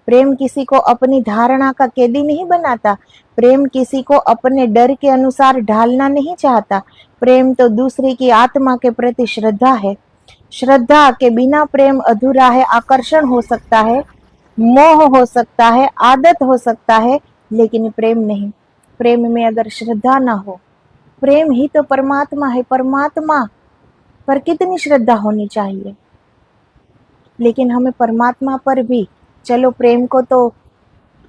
प्रेम किसी को अपनी धारणा का कैदी नहीं बनाता। प्रेम किसी को अपने डर के अनुसार ढालना नहीं चाहता। प्रेम तो दूसरे की आत्मा के प्रति श्रद्धा है। श्रद्धा के बिना प्रेम अधूरा है। आकर्षण हो सकता है, मोह हो सकता है, आदत हो सकता है, लेकिन प्रेम नहीं। प्रेम में अगर श्रद्धा ना हो, प्रेम ही तो परमात्मा है। परमात्मा पर कितनी श्रद्धा होनी चाहिए। लेकिन हमें परमात्मा पर भी, चलो प्रेम को तो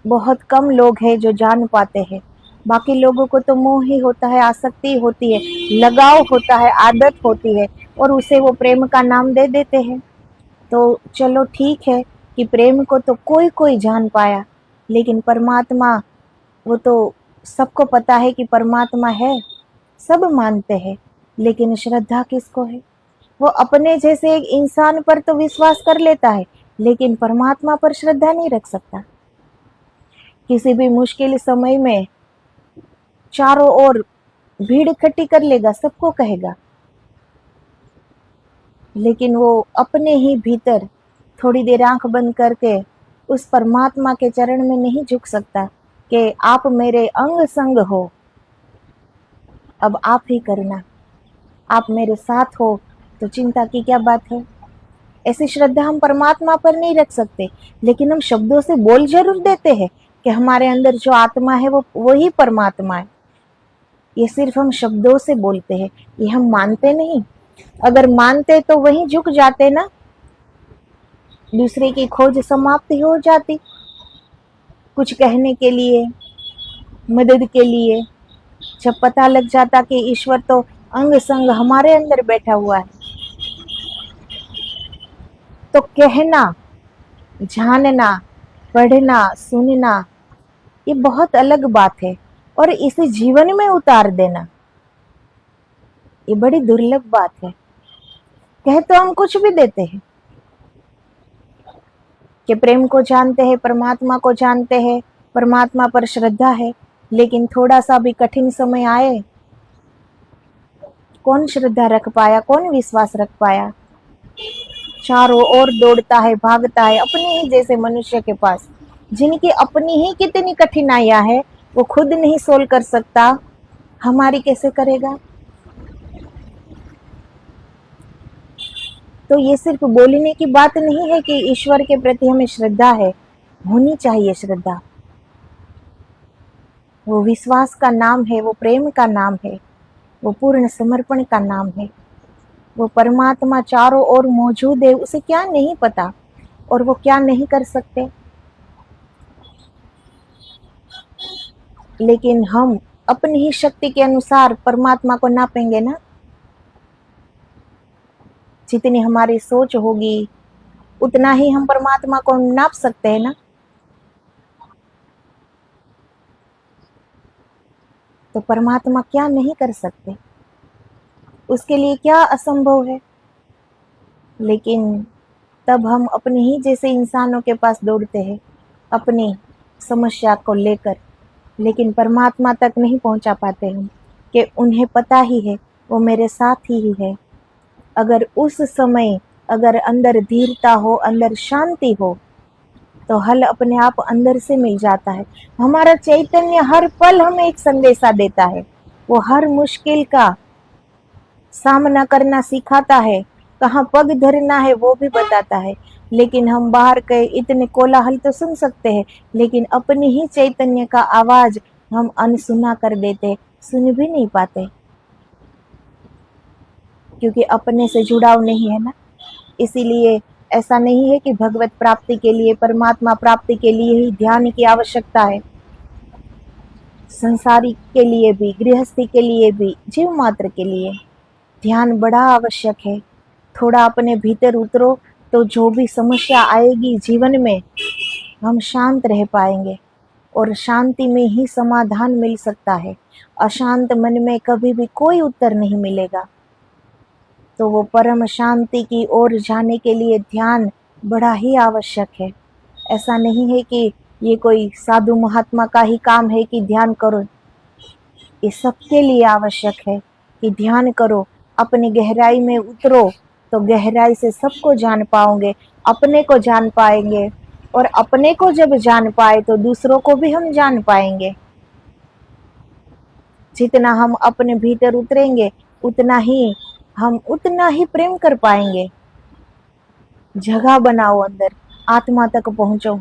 बहुत कम लोग हैं जो जान पाते हैं। बाकी लोगों को तो मोह ही होता है, आसक्ति होती है, लगाव होता है, आदत होती है, और उसे वो प्रेम का नाम दे देते हैं। तो चलो ठीक है कि प्रेम को तो कोई कोई जान पाया, लेकिन परमात्मा, वो तो सबको पता है कि परमात्मा है, सब मानते हैं, लेकिन श्रद्धा किसको है? वो अपने जैसे एक इंसान पर तो विश्वास कर लेता है, लेकिन परमात्मा पर श्रद्धा नहीं रख सकता। किसी भी मुश्किल समय में चारों ओर भीड़ इकट्ठी कर लेगा, सबको कहेगा, लेकिन वो अपने ही भीतर थोड़ी देर आंख बंद करके उस परमात्मा के चरण में नहीं झुक सकता कि आप मेरे अंग संग हो, अब आप ही करना, आप मेरे साथ हो, तो चिंता की क्या बात है। ऐसी श्रद्धा हम परमात्मा पर नहीं रख सकते, लेकिन हम शब्दों से बोल जरूर देते हैं कि हमारे अंदर जो आत्मा है वो ही परमात्मा है। ये सिर्फ हम शब्दों से बोलते हैं, ये हम मानते नहीं। अगर मानते तो वहीं झुक जाते ना, दूसरे की खोज समाप्ति हो जाती। कुछ कहने के लिए, मदद के लिए, जब पता लग जाता कि ईश्वर तो अंग संग हमारे अंदर बैठा हुआ है, तो कहना, जानना, पढ़ना, सुनना, ये बहुत अलग बात है, और इसे जीवन में उतार देना ये बड़ी दुर्लभ बात है। कह तो हम कुछ भी देते हैं कि प्रेम को जानते हैं, परमात्मा को जानते हैं, परमात्मा पर श्रद्धा है, लेकिन थोड़ा सा भी कठिन समय आए, कौन श्रद्धा रख पाया, कौन विश्वास रख पाया? चारों ओर दौड़ता है, भागता है अपने ही जैसे मनुष्य के पास, जिनकी अपनी ही कितनी कठिनाइयां है, वो खुद नहीं सोल्व कर सकता, हमारी कैसे करेगा? तो ये सिर्फ बोलने की बात नहीं है कि ईश्वर के प्रति हमें श्रद्धा है, होनी चाहिए श्रद्धा। वो विश्वास का नाम है, वो प्रेम का नाम है, वो पूर्ण समर्पण का नाम है। वो परमात्मा चारों ओर मौजूद है, उसे क्या नहीं पता, और वो क्या नहीं कर सकते। लेकिन हम अपनी ही शक्ति के अनुसार परमात्मा को नापेंगे ना। जितनी हमारी सोच होगी उतना ही हम परमात्मा को नाप सकते हैं ना। तो परमात्मा क्या नहीं कर सकते, उसके लिए क्या असंभव है। लेकिन तब हम अपने ही जैसे इंसानों के पास दौड़ते हैं अपनी समस्या को लेकर, लेकिन परमात्मा तक नहीं पहुंचा पाते हम कि उन्हें पता ही है वो मेरे साथ ही है। अगर उस समय अगर अंदर धीरता हो, अंदर शांति हो, तो हल अपने आप अंदर से मिल जाता है। हमारा चैतन्य हर पल हमें एक संदेशा देता है, वो हर मुश्किल का सामना करना सिखाता है, कहाँ पग धरना है वो भी बताता है। लेकिन हम बाहर के इतने कोलाहल तो सुन सकते हैं, लेकिन अपनी ही चैतन्य का आवाज हम अनसुना कर देते, सुन भी नहीं पाते, क्योंकि अपने से जुड़ाव नहीं है ना। इसीलिए ऐसा नहीं है कि भगवत प्राप्ति के लिए, परमात्मा प्राप्ति के लिए ही ध्यान की आवश्यकता है। संसारी के लिए भी, गृहस्थी के लिए भी, जीव मात्र के लिए ध्यान बड़ा आवश्यक है। थोड़ा अपने भीतर उतरो तो जो भी समस्या आएगी जीवन में, हम शांत रह पाएंगे, और शांति में ही समाधान मिल सकता है। अशांत मन में कभी भी कोई उत्तर नहीं मिलेगा। तो वो परम शांति की ओर जाने के लिए ध्यान बड़ा ही आवश्यक है। ऐसा नहीं है कि ये कोई साधु महात्मा का ही काम है कि ध्यान करो, ये सबके लिए आवश्यक है कि ध्यान करो, अपनी गहराई में उतरो, तो गहराई से सबको जान पाओगे, अपने को जान पाएंगे, और अपने को जब जान पाए तो दूसरों को भी हम जान पाएंगे। जितना हम अपने भीतर उतरेंगे हम उतना ही प्रेम कर पाएंगे। जगह बनाओ अंदर, आत्मा तक पहुंचो।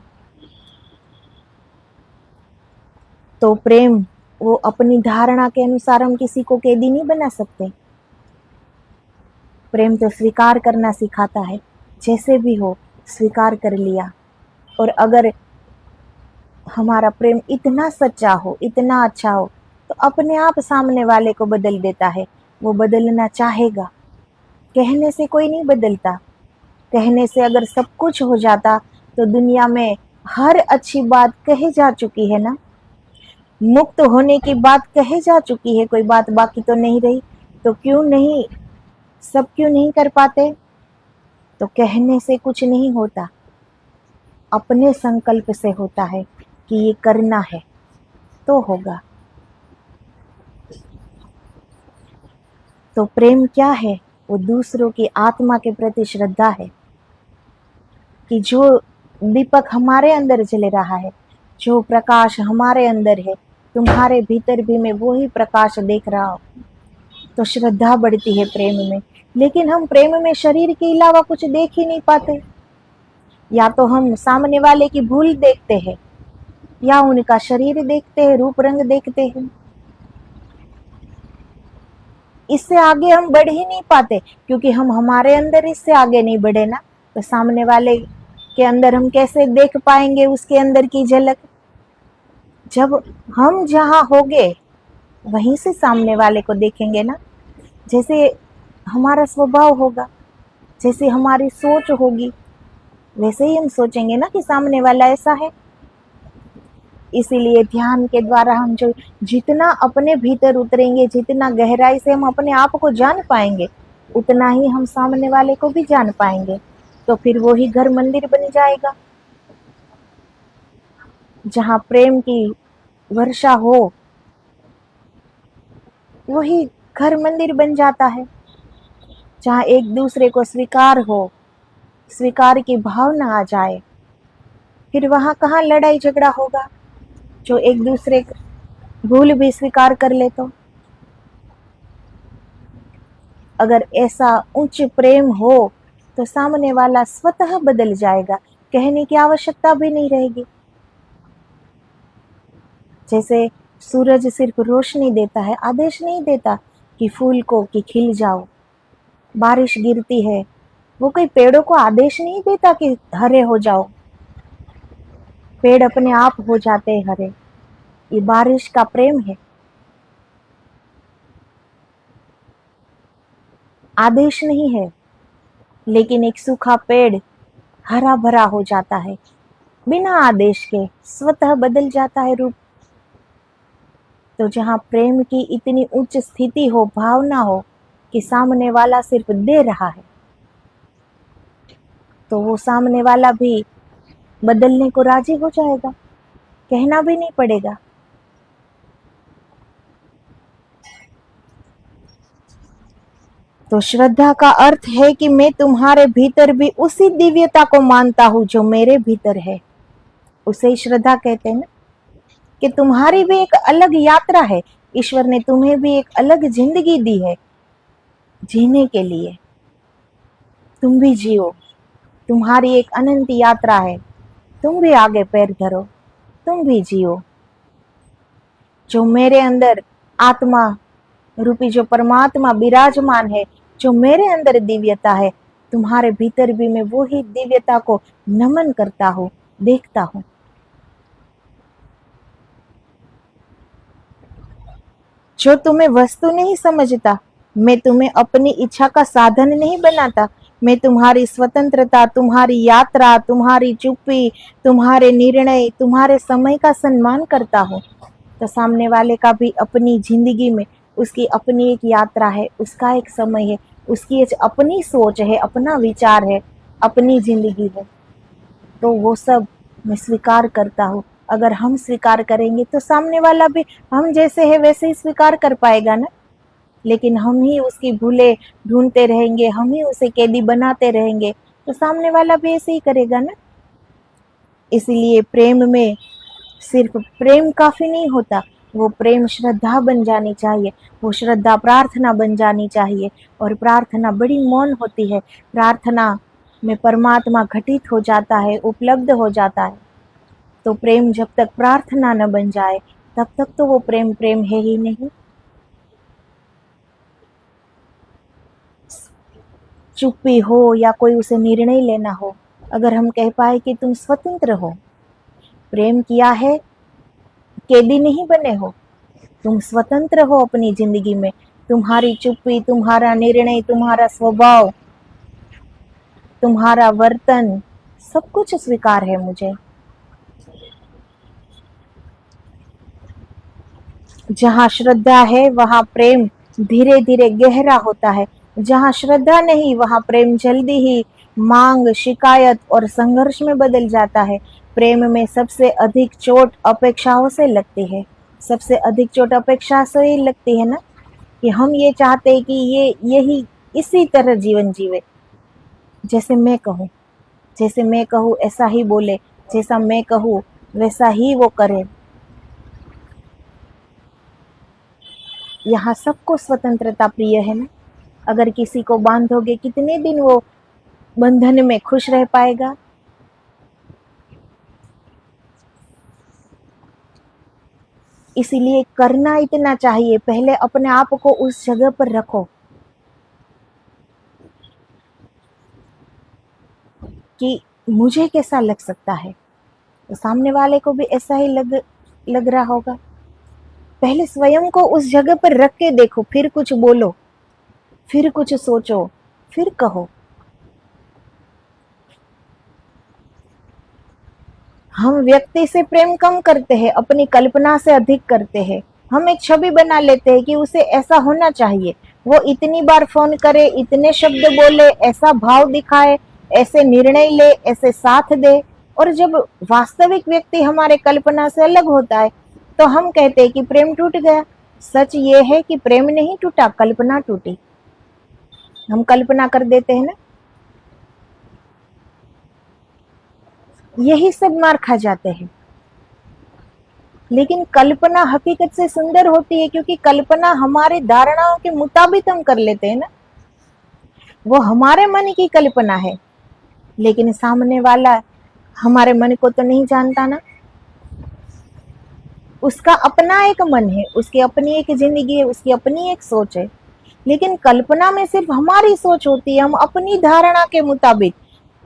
तो प्रेम वो अपनी धारणा के अनुसार हम किसी को कैदी नहीं बना सकते। प्रेम तो स्वीकार करना सिखाता है, जैसे भी हो स्वीकार कर लिया। और अगर हमारा प्रेम इतना सच्चा हो, इतना अच्छा हो, तो अपने आप सामने वाले को बदल देता है। वो बदलना चाहेगा। कहने से कोई नहीं बदलता। कहने से अगर सब कुछ हो जाता तो दुनिया में हर अच्छी बात कही जा चुकी है ना। मुक्त होने की बात कही जा चुकी है, कोई बात बाकी तो नहीं रही। तो क्यों नहीं, सब क्यों नहीं कर पाते? तो कहने से कुछ नहीं होता, अपने संकल्प से होता है कि ये करना है तो होगा। तो प्रेम क्या है? वो दूसरों की आत्मा के प्रति श्रद्धा है कि जो दीपक हमारे अंदर जल रहा है, जो प्रकाश हमारे अंदर है, तुम्हारे भीतर भी मैं वो ही प्रकाश देख रहा हूँ। तो श्रद्धा बढ़ती है प्रेम में। लेकिन हम प्रेम में शरीर के अलावा कुछ देख ही नहीं पाते। या तो हम सामने वाले की भूल देखते हैं, या उनका शरीर देखते हैं, रूप रंग देखते हैं। इससे आगे हम बढ़ ही नहीं पाते, क्योंकि हम हमारे अंदर इससे आगे नहीं बढ़े ना। तो सामने वाले के अंदर हम कैसे देख पाएंगे उसके अंदर की झलक? जब हम जहाँ होंगे वहीं से सामने वाले को देखेंगे ना। जैसे हमारा स्वभाव होगा, जैसे हमारी सोच होगी, वैसे ही हम सोचेंगे ना कि सामने वाला ऐसा है। इसीलिए ध्यान के द्वारा हम जो जितना अपने भीतर उतरेंगे, जितना गहराई से हम अपने आप को जान पाएंगे, उतना ही हम सामने वाले को भी जान पाएंगे। तो फिर वो ही घर मंदिर बन जाएगा। जहाँ प्रेम की वर्षा हो वही घर मंदिर बन जाता है। जहाँ एक दूसरे को स्वीकार हो, स्वीकार की भावना आ जाए, फिर वहाँ कहाँ लड़ाई झगड़ा होगा। जो एक दूसरे भूल भी स्वीकार कर ले तो। अगर ऐसा उच्च प्रेम हो तो सामने वाला स्वतः बदल जाएगा, कहने की आवश्यकता भी नहीं रहेगी। जैसे सूरज सिर्फ रोशनी देता है, आदेश नहीं देता कि फूल को कि खिल जाओ। बारिश गिरती है, वो कोई पेड़ों को आदेश नहीं देता कि हरे हो जाओ। पेड़ अपने आप हो जाते हैं हरे। ये बारिश का प्रेम है, आदेश नहीं है। लेकिन एक सूखा पेड़ हरा भरा हो जाता है, बिना आदेश के स्वतः बदल जाता है रूप। तो जहाँ प्रेम की इतनी उच्च स्थिति हो, भावना हो कि सामने वाला सिर्फ दे रहा है, तो वो सामने वाला भी बदलने को राजी हो जाएगा, कहना भी नहीं पड़ेगा। तो श्रद्धा का अर्थ है कि मैं तुम्हारे भीतर भी उसी दिव्यता को मानता हूं जो मेरे भीतर है। उसे ही श्रद्धा कहते हैं ना, कि तुम्हारी भी एक अलग यात्रा है। ईश्वर ने तुम्हें भी एक अलग जिंदगी दी है जीने के लिए। तुम भी जियो, तुम्हारी एक अनंत यात्रा है। तुम भी आगे पैर धरो, तुम भी जियो। जो मेरे अंदर आत्मा रूपी जो परमात्मा विराजमान है, जो मेरे अंदर दिव्यता है, तुम्हारे भीतर भी मैं वो ही दिव्यता को नमन करता हूँ, देखता हूँ। जो तुम्हें वस्तु नहीं समझता, मैं तुम्हें अपनी इच्छा का साधन नहीं बनाता। मैं तुम्हारी स्वतंत्रता, तुम्हारी यात्रा, तुम्हारी चुप्पी, तुम्हारे निर्णय, तुम्हारे समय का सम्मान करता हूँ। तो सामने वाले का भी अपनी जिंदगी में उसकी अपनी एक यात्रा है, उसका एक समय है, उसकी एक अपनी सोच है, अपना विचार है, अपनी जिंदगी है। तो वो सब मैं स्वीकार करता हूँ। अगर हम स्वीकार करेंगे तो सामने वाला भी हम जैसे है वैसे ही स्वीकार कर पाएगा ना। लेकिन हम ही उसकी भूले ढूंढते रहेंगे, हम ही उसे कैदी बनाते रहेंगे, तो सामने वाला भी ऐसे ही करेगा ना। इसलिए प्रेम में सिर्फ प्रेम काफी नहीं होता, वो प्रेम श्रद्धा बन जानी चाहिए, वो श्रद्धा प्रार्थना बन जानी चाहिए। और प्रार्थना बड़ी मौन होती है, प्रार्थना में परमात्मा घटित हो जाता है, उपलब्ध हो जाता है। तो प्रेम जब तक प्रार्थना न बन जाए तब तक तो वो प्रेम प्रेम है ही नहीं। चुप्पी हो या कोई उसे निर्णय लेना हो, अगर हम कह पाए कि तुम स्वतंत्र हो, प्रेम किया है, कैदी नहीं बने हो, तुम स्वतंत्र हो अपनी जिंदगी में, तुम्हारी चुप्पी, तुम्हारा निर्णय, तुम्हारा स्वभाव, तुम्हारा वर्तन, सब कुछ स्वीकार है मुझे। जहाँ श्रद्धा है वहाँ प्रेम धीरे धीरे गहरा होता है, जहाँ श्रद्धा नहीं वहाँ प्रेम जल्दी ही मांग, शिकायत और संघर्ष में बदल जाता है। प्रेम में सबसे अधिक चोट अपेक्षाओं से लगती है, सबसे अधिक चोट अपेक्षा से ही लगती है ना, कि हम ये चाहते हैं कि ये यही इसी तरह जीवन जीवे, जैसे मैं कहूँ, जैसे मैं कहूँ ऐसा ही बोले, जैसा मैं कहूँ वैसा ही वो करे। यहाँ सबको स्वतंत्रता प्रिय है ना। अगर किसी को बांधोगे कितने दिन वो बंधन में खुश रह पाएगा। इसीलिए करना इतना चाहिए, पहले अपने आप को उस जगह पर रखो कि मुझे कैसा लग सकता है, तो सामने वाले को भी ऐसा ही लग रहा होगा। पहले स्वयं को उस जगह पर रख के देखो, फिर कुछ बोलो, फिर कुछ सोचो, फिर कहो। हम व्यक्ति से प्रेम कम करते हैं, अपनी कल्पना से अधिक करते हैं। हम एक छवि बना लेते हैं कि उसे ऐसा होना चाहिए, वो इतनी बार फोन करे, इतने शब्द बोले, ऐसा भाव दिखाए, ऐसे निर्णय ले, ऐसे साथ दे। और जब वास्तविक व्यक्ति हमारे कल्पना से अलग होता है तो हम कहते हैं कि प्रेम टूट गया। सच ये है कि प्रेम नहीं टूटा, कल्पना टूटी। हम कल्पना कर देते हैं ना, यही सब मार खा जाते हैं। लेकिन कल्पना हकीकत से सुंदर होती है, क्योंकि कल्पना हमारे धारणाओं के मुताबिक हम कर लेते हैं ना, वो हमारे मन की कल्पना है। लेकिन सामने वाला हमारे मन को तो नहीं जानता ना, उसका अपना एक मन है, उसकी अपनी एक जिंदगी है, उसकी अपनी एक सोच है। लेकिन कल्पना में सिर्फ हमारी सोच होती है, हम अपनी धारणा के मुताबिक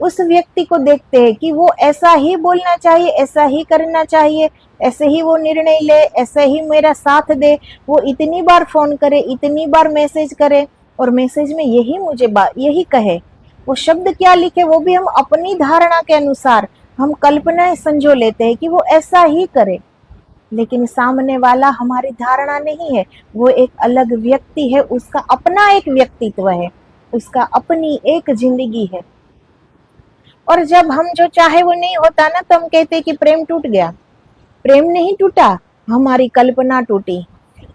उस व्यक्ति को देखते हैं कि वो ऐसा ही बोलना चाहिए, ऐसा ही करना चाहिए, ऐसे ही वो निर्णय ले, ऐसे ही मेरा साथ दे, वो इतनी बार फोन करे, इतनी बार मैसेज करे, और मैसेज में यही मुझे यही कहे। वो शब्द क्या लिखे वो भी हम अपनी धारणा के अनुसार हम कल्पनाएं संजो लेते हैं कि वो ऐसा ही करे। लेकिन सामने वाला हमारी धारणा नहीं है, वो एक अलग व्यक्ति है, उसका अपना एक व्यक्तित्व है, उसका अपनी एक जिंदगी है। और जब हम जो चाहे वो नहीं होता ना, तो हम कहते हैं कि प्रेम टूट गया। प्रेम नहीं टूटा, हमारी कल्पना टूटी।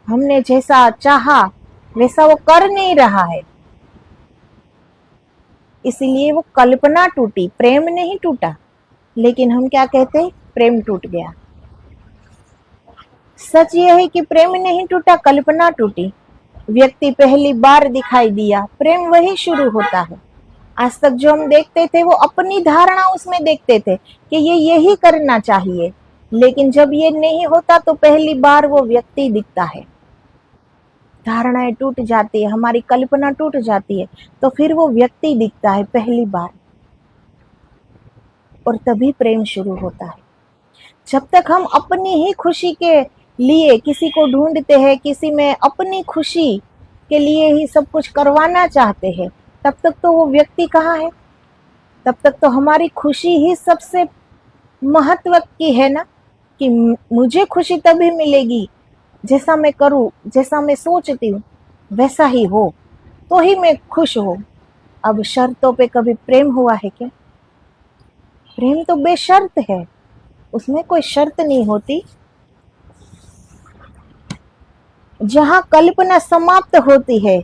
हमने जैसा चाहा वैसा वो कर नहीं रहा है, इसीलिए वो कल्पना टूटी, प्रेम नहीं टूटा। लेकिन हम क्या कहते हैं, प्रेम टूट गया। सच यह है कि प्रेम नहीं टूटा, कल्पना टूटी। व्यक्ति पहली बार दिखाई दिया, प्रेम वही शुरू होता है। आज तक जो हम देखते थे वो अपनी धारणा उसमें देखते थे कि ये यही करना चाहिए। लेकिन जब ये नहीं होता तो पहली बार वो व्यक्ति दिखता है, धारणाएं टूट जाती है, हमारी कल्पना टूट जाती है, तो फिर वो व्यक्ति दिखता है पहली बार, और तभी प्रेम शुरू होता है। जब तक हम अपनी ही खुशी के लिए किसी को ढूंढते हैं, किसी में अपनी खुशी के लिए ही सब कुछ करवाना चाहते हैं, तब तक तो वो व्यक्ति कहाँ है। तब तक तो हमारी खुशी ही सबसे महत्व की है ना, कि मुझे खुशी तभी मिलेगी जैसा मैं करूं, जैसा मैं सोचती हूँ वैसा ही हो, तो ही मैं खुश हूँ। अब शर्तों पे कभी प्रेम हुआ है क्या? प्रेम तो बेशर्त है, उसमें कोई शर्त नहीं होती। जहां कल्पना समाप्त होती है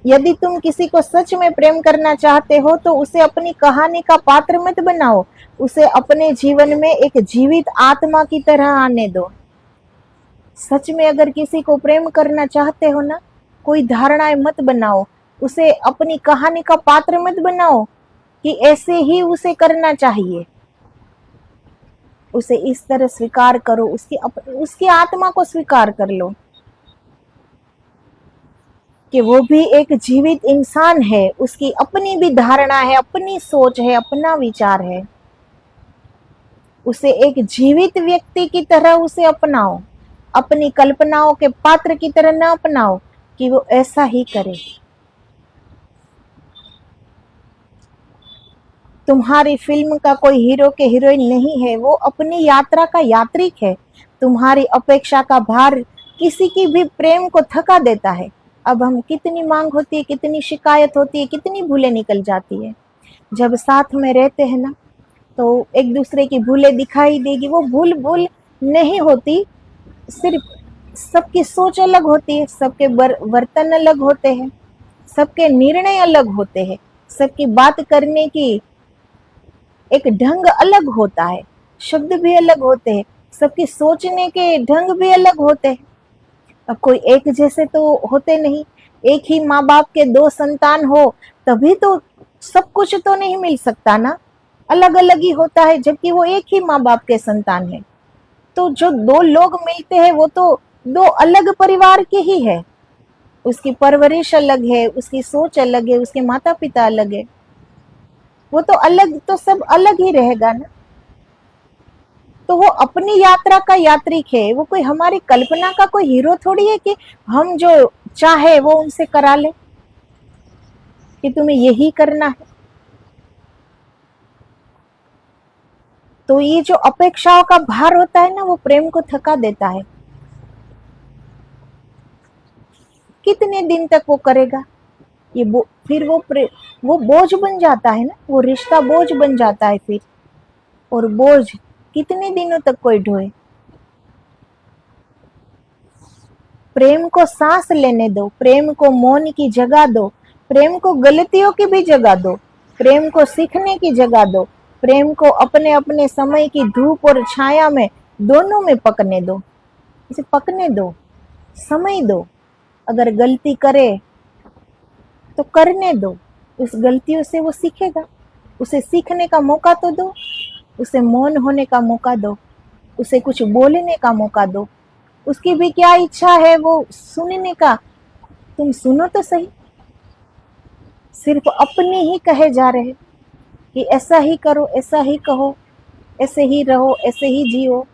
यदि तुम किसी को सच में प्रेम करना चाहते हो तो उसे अपनी कहानी का पात्र मत बनाओ, उसे अपने जीवन में एक जीवित आत्मा की तरह आने दो। सच में अगर किसी को प्रेम करना चाहते हो ना, कोई धारणाएं मत बनाओ, उसे अपनी कहानी का पात्र मत बनाओ कि ऐसे ही उसे करना चाहिए। उसे इस तरह स्वीकार करो, उसकी आत्मा को स्वीकार कर लो कि वो भी एक जीवित इंसान है, उसकी अपनी भी धारणा है, अपनी सोच है, अपना विचार है। उसे एक जीवित व्यक्ति की तरह उसे अपनाओ, अपनी कल्पनाओं के पात्र की तरह न अपनाओ कि वो ऐसा ही करे। तुम्हारी फिल्म का कोई हीरो के हीरोइन नहीं है, वो अपनी यात्रा का यात्रिक है। तुम्हारी अपेक्षा का भार किसी की भी प्रेम को थका देता है। अब हम कितनी मांग होती है, कितनी शिकायत होती है, कितनी भूलें निकल जाती है। जब साथ में रहते हैं ना तो एक दूसरे की भूलें दिखाई देगी। वो भूल भूल नहीं होती, सिर्फ सबकी सोच अलग होती है, सबके बर्तन अलग होते हैं, सबके निर्णय अलग होते हैं, सबकी बात करने की एक ढंग अलग होता है, शब्द भी अलग होते हैं, सबकी सोचने के ढंग भी अलग होते हैं। अब कोई एक जैसे तो होते नहीं। एक ही माँ बाप के दो संतान हो तभी तो सब कुछ तो नहीं मिल सकता ना, अलग अलग ही होता है, जबकि वो एक ही माँ बाप के संतान है। तो जो दो लोग मिलते हैं वो तो दो अलग परिवार के ही है। उसकी परवरिश अलग है, उसकी सोच अलग है, उसके माता पिता अलग है, वो तो अलग, तो सब अलग ही रहेगा ना। तो वो अपनी यात्रा का यात्रिक है, वो कोई हमारी कल्पना का कोई हीरो थोड़ी है कि हम जो चाहे वो उनसे करा ले कि तुम्हें यही करना है। तो ये जो अपेक्षाओं का भार होता है ना, वो प्रेम को थका देता है। कितने दिन तक वो करेगा? ये फिर वो बोझ बन जाता है ना, वो रिश्ता बोझ बन जाता है फिर। और बोझ कितने दिनों तक कोई ढोए? प्रेम को सांस लेने दो, प्रेम को मौन की जगह दो, प्रेम को गलतियों की भी जगह दो, प्रेम को सीखने की जगह दो, प्रेम को अपने अपने समय की धूप और छाया में दोनों में पकने दो। इसे पकने दो, समय दो। अगर गलती करे तो करने दो, उस गलतियों से वो सीखेगा। उसे सीखने का मौका तो दो, उसे मौन होने का मौका दो, उसे कुछ बोलने का मौका दो। उसकी भी क्या इच्छा है वो सुनने का, तुम सुनो तो सही। सिर्फ अपने ही कहे जा रहे कि ऐसा ही करो, ऐसा ही कहो, ऐसे ही रहो, ऐसे ही जियो,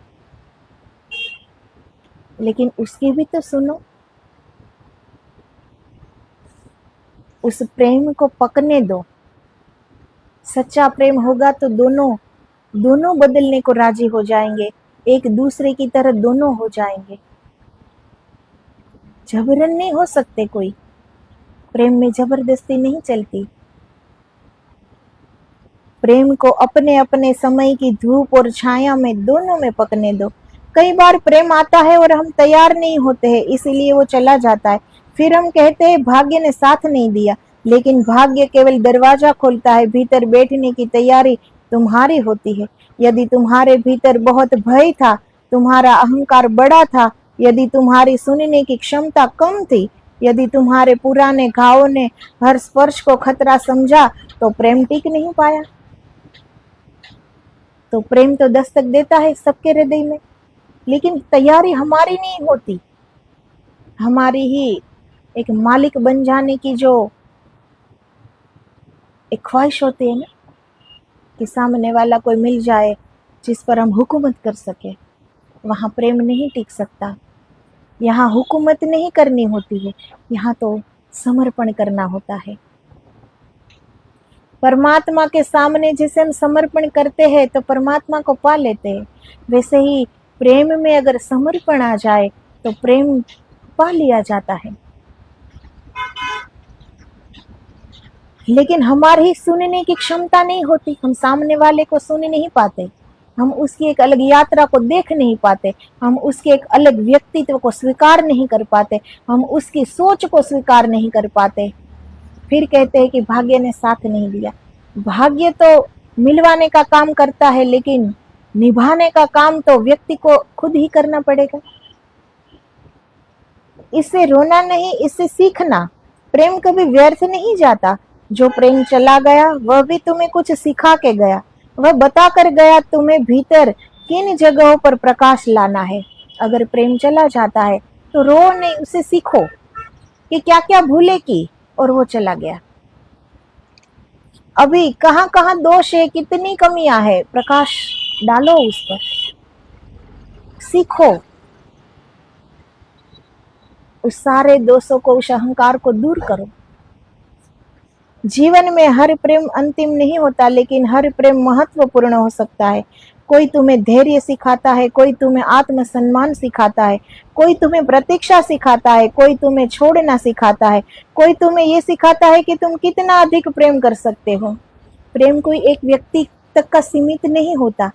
लेकिन उसकी भी तो सुनो। उस प्रेम को पकने दो। सच्चा प्रेम होगा तो दोनों बदलने को राजी हो जाएंगे, एक दूसरे की तरह दोनों हो जाएंगे। जबरन नहीं हो सकते कोई, प्रेम में जबरदस्ती नहीं चलती। प्रेम को अपने अपने समय की धूप और छाया में दोनों में पकने दो। कई बार प्रेम आता है और हम तैयार नहीं होते हैं, इसीलिए वो चला जाता है। फिर हम कहते हैं भाग्य ने साथ नहीं दिया, लेकिन भाग्य केवल दरवाजा खोलता है, भीतर बैठने की तैयारी तुम्हारी होती है। यदि तुम्हारे भीतर बहुत भय था, तुम्हारा अहंकार बड़ा था, यदि तुम्हारी सुनने की क्षमता कम थी, यदि तुम्हारे पुराने घावों ने हर स्पर्श को खतरा समझा, तो प्रेम टिक नहीं पाया। तो प्रेम तो दस्तक देता है सबके हृदय में, लेकिन तैयारी हमारी नहीं होती। हमारी ही एक मालिक बन जाने की जो एक ख्वाहिश होती है ना, कि सामने वाला कोई मिल जाए जिस पर हम हुकूमत कर सके, वहाँ प्रेम नहीं टिक सकता। यहाँ हुकूमत नहीं करनी होती है, यहाँ तो समर्पण करना होता है। परमात्मा के सामने जिसे हम समर्पण करते हैं तो परमात्मा को पा लेते हैं। वैसे ही प्रेम में अगर समर्पण आ जाए तो प्रेम पा लिया जाता है। लेकिन हमारी सुनने की क्षमता नहीं होती, हम सामने वाले को सुन नहीं पाते, हम उसकी एक अलग यात्रा को देख नहीं पाते, हम उसके एक अलग व्यक्तित्व को स्वीकार नहीं कर पाते, हम उसकी सोच को स्वीकार नहीं कर पाते। फिर कहते हैं कि भाग्य ने साथ नहीं दिया। भाग्य तो मिलवाने का काम करता है, लेकिन निभाने का काम तो व्यक्ति को खुद ही करना पड़ेगा। इससे रोना नहीं, इससे सीखना। प्रेम कभी व्यर्थ नहीं जाता। जो प्रेम चला गया वह भी तुम्हें कुछ सिखा के गया। वह बता कर गया तुम्हें भीतर किन जगहों पर प्रकाश लाना है। अगर प्रेम चला जाता है तो रो नहीं, उसे सीखो कि क्या क्या भूले की और वो चला गया। अभी कहाँ कहाँ दोष है, कितनी कमियां है, प्रकाश डालो उस पर, सीखो। उस सारे दोषों को, उस अहंकार को दूर करो। जीवन में हर प्रेम अंतिम नहीं होता, लेकिन हर प्रेम महत्वपूर्ण हो सकता है। कोई तुम्हें धैर्य सिखाता है, कोई तुम्हें आत्मसम्मान सिखाता है, कोई तुम्हें प्रतीक्षा सिखाता है, कोई तुम्हें छोड़ना सिखाता है, कोई तुम्हें ये सिखाता है कि तुम कितना अधिक प्रेम कर सकते हो। प्रेम कोई एक व्यक्ति तक का सीमित नहीं होता।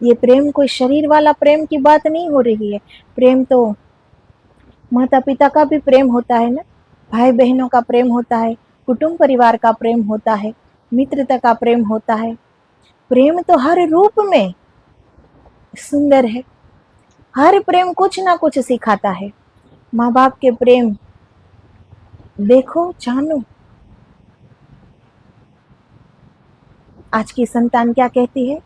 ये प्रेम कोई शरीर वाला प्रेम की बात नहीं हो रही है। प्रेम तो माता पिता का भी प्रेम होता है ना, भाई बहनों का प्रेम होता है, कुटुंब परिवार का प्रेम होता है, मित्रता का प्रेम होता है। प्रेम तो हर रूप में सुंदर है। हर प्रेम कुछ ना कुछ सिखाता है। माँ बाप के प्रेम देखो, जानो। आज की संतान क्या कहती है?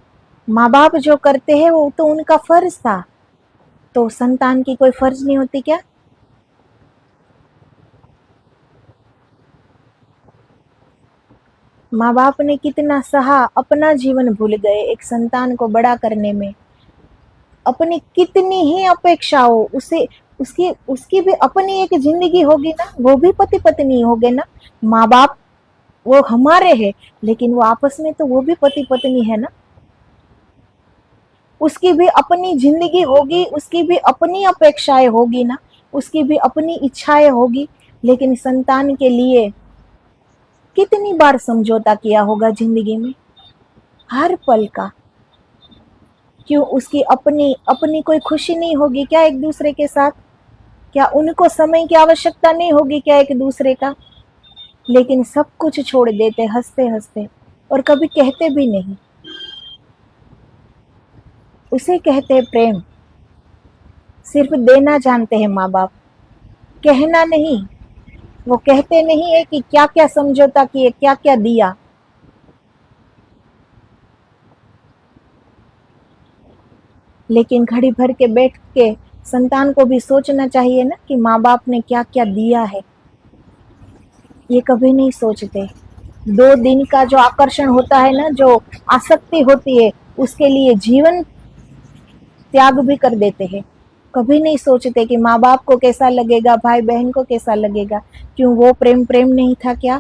माँ बाप जो करते हैं वो तो उनका फर्ज था, तो संतान की कोई फर्ज नहीं होती क्या? माँ बाप ने कितना सहा, अपना जीवन भूल गए एक संतान को बड़ा करने में। अपनी कितनी ही अपेक्षाओं, उसे उसकी उसकी भी अपनी एक जिंदगी होगी ना, वो भी पति पत्नी होगे ना। माँ बाप वो हमारे हैं, लेकिन वो आपस में तो वो भी पति पत्नी है ना। उसकी भी अपनी जिंदगी होगी, उसकी भी अपनी अपेक्षाएं होगी ना, उसकी भी अपनी इच्छाएं होगी। लेकिन संतान के लिए कितनी बार समझौता किया होगा जिंदगी में, हर पल का। क्यों? उसकी अपनी अपनी कोई खुशी नहीं होगी क्या एक दूसरे के साथ? क्या उनको समय की आवश्यकता नहीं होगी क्या एक दूसरे का? लेकिन सब कुछ छोड़ देते हंसते हंसते, और कभी कहते भी नहीं। उसे कहते हैं प्रेम। सिर्फ देना जानते हैं माँ बाप, कहना नहीं। वो कहते नहीं है कि क्या क्या समझौता किए, क्या क्या दिया। लेकिन घड़ी भर के बैठ के संतान को भी सोचना चाहिए ना कि माँ बाप ने क्या क्या दिया है। ये कभी नहीं सोचते। 2 दिन का जो आकर्षण होता है ना, जो आसक्ति होती है, उसके लिए जीवन त्याग भी कर देते हैं। कभी नहीं सोचते कि माँ बाप को कैसा लगेगा, भाई बहन को कैसा लगेगा। क्यों? वो प्रेम प्रेम नहीं था क्या?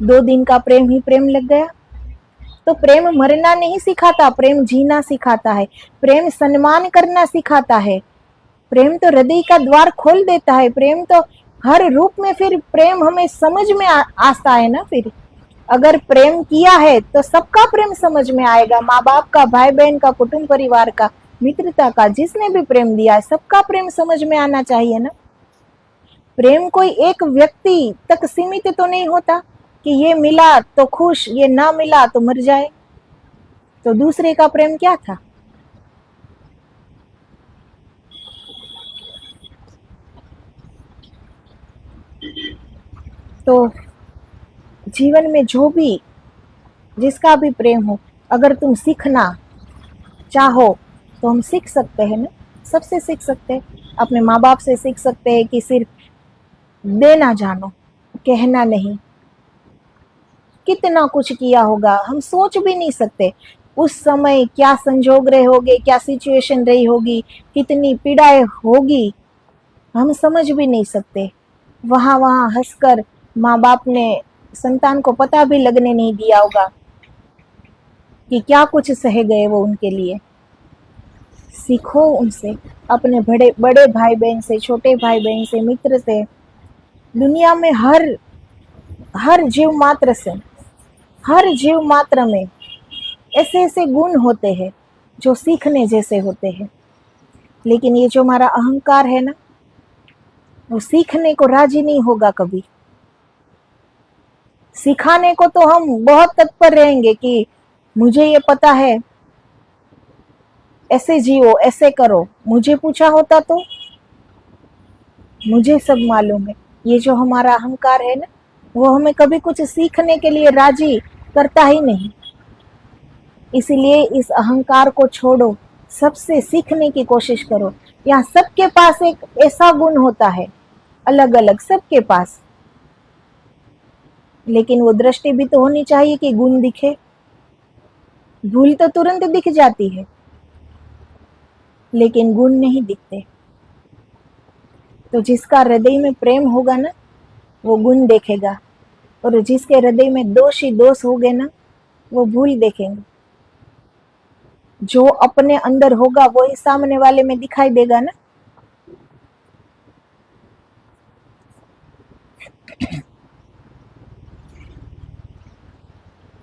2 दिन का प्रेम ही प्रेम लग गया। तो प्रेम मरना नहीं सिखाता, प्रेम जीना सिखाता है। प्रेम सम्मान करना सिखाता है। प्रेम तो हृदय का द्वार खोल देता है। प्रेम तो हर रूप में, फिर प्रेम हमें समझ में आता है ना। फिर अगर प्रेम किया है तो सबका प्रेम समझ में आएगा। माँ बाप का, भाई बहन का, कुटुंब परिवार का, मित्रता का, जिसने भी प्रेम दिया है सबका प्रेम समझ में आना चाहिए ना। प्रेम कोई एक व्यक्ति तक सीमित तो नहीं होता कि ये मिला तो खुश, ये ना मिला तो मर जाए। तो दूसरे का प्रेम क्या था? तो जीवन में जो भी, जिसका भी प्रेम हो, अगर तुम सीखना चाहो तो हम सीख सकते हैं ना। सबसे सीख सकते हैं। अपने माँ बाप से सीख सकते हैं कि सिर्फ देना जानो, कहना नहीं। कितना कुछ किया होगा, हम सोच भी नहीं सकते। उस समय क्या संजोग रहे होंगे, क्या सिचुएशन रही होगी, कितनी पीड़ाएं होगी, हम समझ भी नहीं सकते। वहां वहां हंसकर माँ बाप ने संतान को पता भी लगने नहीं दिया होगा कि क्या कुछ सह गए वो उनके लिए। सीखो उनसे, अपने बड़े बड़े भाई बहन से, छोटे भाई बहन से, मित्र से। दुनिया में हर हर जीव मात्र से, हर जीव मात्र में ऐसे ऐसे गुण होते हैं जो सीखने जैसे होते हैं। लेकिन ये जो हमारा अहंकार है ना, वो सीखने को राजी नहीं होगा कभी। सिखाने को तो हम बहुत तत्पर रहेंगे कि मुझे ये पता है, ऐसे जियो, ऐसे करो। मुझे पूछा होता तो मुझे सब मालूम है। ये जो हमारा अहंकार है ना, वो हमें कभी कुछ सीखने के लिए राजी करता ही नहीं। इसीलिए इस अहंकार को छोड़ो, सबसे सीखने की कोशिश करो। यहाँ सबके पास एक ऐसा गुण होता है, अलग अलग सबके पास, लेकिन वो दृष्टि भी तो होनी चाहिए कि गुण दिखे। भूल तो तुरंत दिख जाती है, लेकिन गुण नहीं दिखते। तो जिसका हृदय में प्रेम होगा ना, वो गुण देखेगा, और जिसके हृदय में दोष ही दोष हो गए ना, वो भूल देखेंगे। जो अपने अंदर होगा वही सामने वाले में दिखाई देगा ना।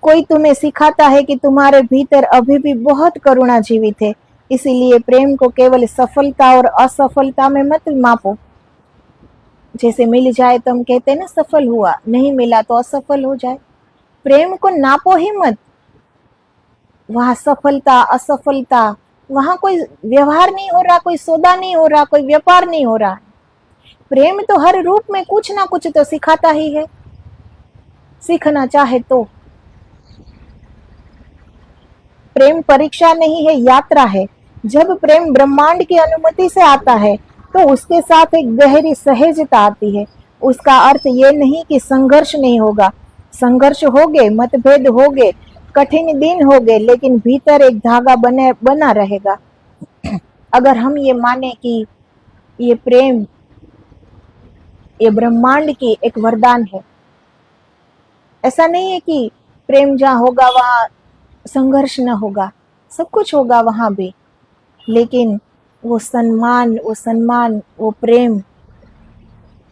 कोई तुम्हें सिखाता है कि तुम्हारे भीतर अभी भी बहुत करुणा जीवित है, इसीलिए प्रेम को केवल सफलता और असफलता में मत मापो। जैसे मिल जाए तो हम कहते हैं ना सफल हुआ, नहीं मिला तो असफल हो जाए। प्रेम को नापो ही मत। वहां सफलता असफलता, वहां कोई व्यवहार नहीं हो रहा, कोई सौदा नहीं हो रहा, कोई व्यापार नहीं हो रहा। प्रेम तो हर रूप में कुछ ना कुछ तो सिखाता ही है, सीखना चाहे तो। प्रेम परीक्षा नहीं है, यात्रा है। जब प्रेम ब्रह्मांड की अनुमति से आता है तो उसके साथ एक गहरी सहजता आती है। उसका अर्थ ये नहीं कि संघर्ष नहीं होगा। संघर्ष हो गए, मतभेद हो गए, कठिन दिन हो गए, लेकिन भीतर एक धागा बना रहेगा। अगर हम ये माने कि ये प्रेम, ये ब्रह्मांड की एक वरदान है। ऐसा नहीं है कि प्रेम जहाँ होगा वहां संघर्ष न होगा, सब कुछ होगा वहां भी, लेकिन वो सम्मान, वो प्रेम,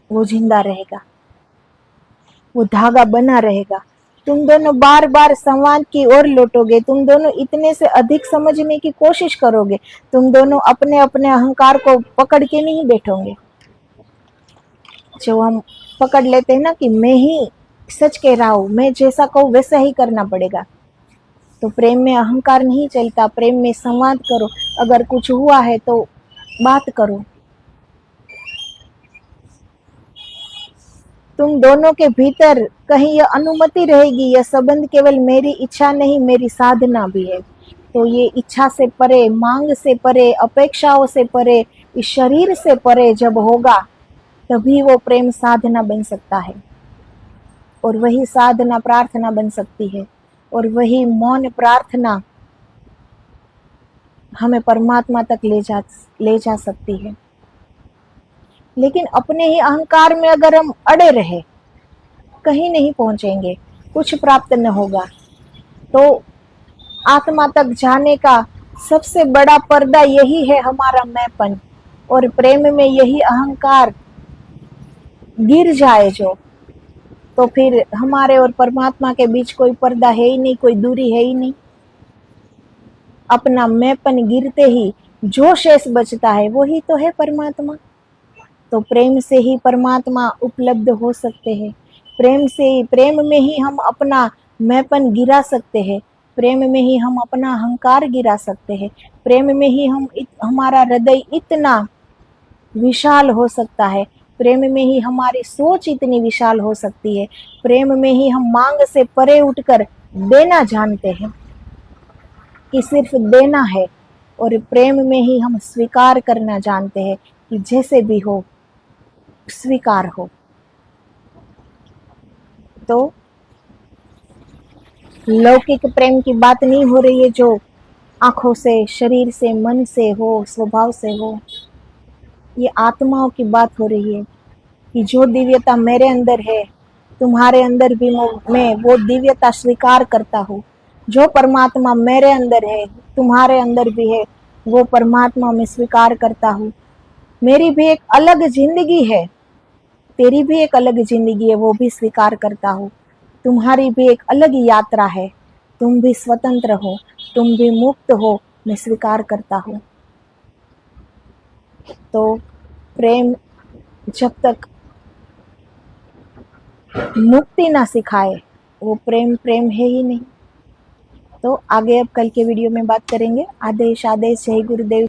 वो जिंदा रहेगा, वो धागा बना रहेगा। तुम दोनों बार बार संवाद की ओर लौटोगे, तुम दोनों इतने से अधिक समझने की कोशिश करोगे, तुम दोनों अपने अपने अहंकार को पकड़ के नहीं बैठोगे। जो हम पकड़ लेते हैं ना कि मैं ही सच कह रहा हूं, मैं जैसा कहूं वैसा ही करना पड़ेगा, तो प्रेम में अहंकार नहीं चलता। प्रेम में संवाद करो, अगर कुछ हुआ है तो बात करो। तुम दोनों के भीतर कहीं यह अनुमति रहेगी, यह संबंध केवल मेरी इच्छा नहीं, मेरी साधना भी है। तो ये इच्छा से परे, मांग से परे, अपेक्षाओं से परे, इस शरीर से परे जब होगा, तभी वो प्रेम साधना बन सकता है, और वही साधना प्रार्थना बन सकती है, और वही मौन प्रार्थना हमें परमात्मा तक ले जा सकती है। लेकिन अपने ही अहंकार में अगर हम अड़े रहे, कहीं नहीं पहुंचेंगे, कुछ प्राप्त न होगा। तो आत्मा तक जाने का सबसे बड़ा पर्दा यही है, हमारा मैंपन। और प्रेम में यही अहंकार गिर जाए जो, तो फिर हमारे और परमात्मा के बीच कोई पर्दा है ही नहीं, कोई दूरी है ही नहीं। अपना मैंपन गिरते ही जो शेष बचता है वही तो है परमात्मा। तो प्रेम से ही परमात्मा उपलब्ध हो सकते हैं। प्रेम में ही हम अपना मैंपन गिरा सकते हैं। प्रेम में ही हम अपना अहंकार गिरा सकते हैं। प्रेम में ही हमारा हृदय इतना विशाल हो सकता है। प्रेम में ही हमारी सोच इतनी विशाल हो सकती है। प्रेम में ही हम मांग से परे उठकर देना जानते हैं कि सिर्फ देना है, और प्रेम में ही हम स्वीकार करना जानते हैं कि जैसे भी हो स्वीकार हो। तो लौकिक प्रेम की बात नहीं हो रही है जो आंखों से, शरीर से, मन से हो, स्वभाव से हो। ये आत्माओं की बात हो रही है कि जो दिव्यता मेरे अंदर है, तुम्हारे अंदर भी मैं वो दिव्यता स्वीकार करता हूँ। जो परमात्मा मेरे अंदर है, तुम्हारे अंदर भी है, वो परमात्मा मैं स्वीकार करता हूँ। मेरी भी एक अलग जिंदगी है, तेरी भी एक अलग जिंदगी है, वो भी स्वीकार करता हूँ। तुम्हारी भी एक अलग यात्रा है, तुम भी स्वतंत्र हो, तुम भी मुक्त हो, मैं स्वीकार करता हूँ। तो प्रेम जब तक मुक्ति ना सिखाए, वो प्रेम प्रेम है ही नहीं। तो आगे अब कल के वीडियो में बात करेंगे। आदेश आदेश, जय गुरुदेव।